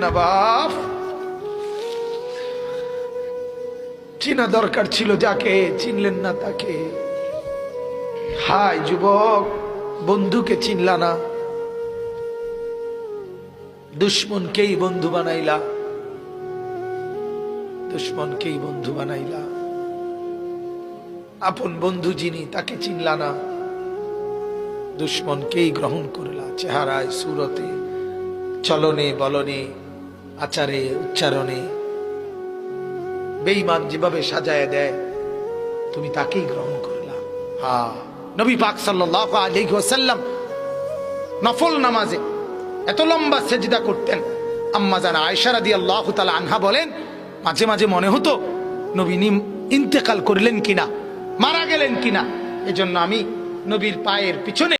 না বাপ, চিনা দরকার ছিল যাকে, চিনলেন না তাকে। হায় যুবক, বন্ধুকে চিনলা না, দুশ্মনকেই বন্ধু বানাইলা, দুশ্মনকেই বন্ধু বানাইলা। আপন বন্ধু যিনি তাকে চিনলা না, দুশ্মনকেই গ্রহণ করলা। চেহারায়, সুরতে, চলনে বলনে, আচারে উচ্চারণে বেঈমান যেভাবে সাজায় দেয়, তুমি তাকেই গ্রহণ করলা। নবী পাক সাল্লাল্লাহু আলাইহি ওয়াসাল্লাম নফল নামাজে এত লম্বা সেজদা করতেন, আম্মা জান আয়েশা রাদিয়াল্লাহু তাআলা আনহা বলেন, মাঝে মাঝে মনে হতো নবী ইন্তেকাল করলেন কিনা, মারা গেলেন কিনা। এজন্য আমি নবীর পায়ের পিছনে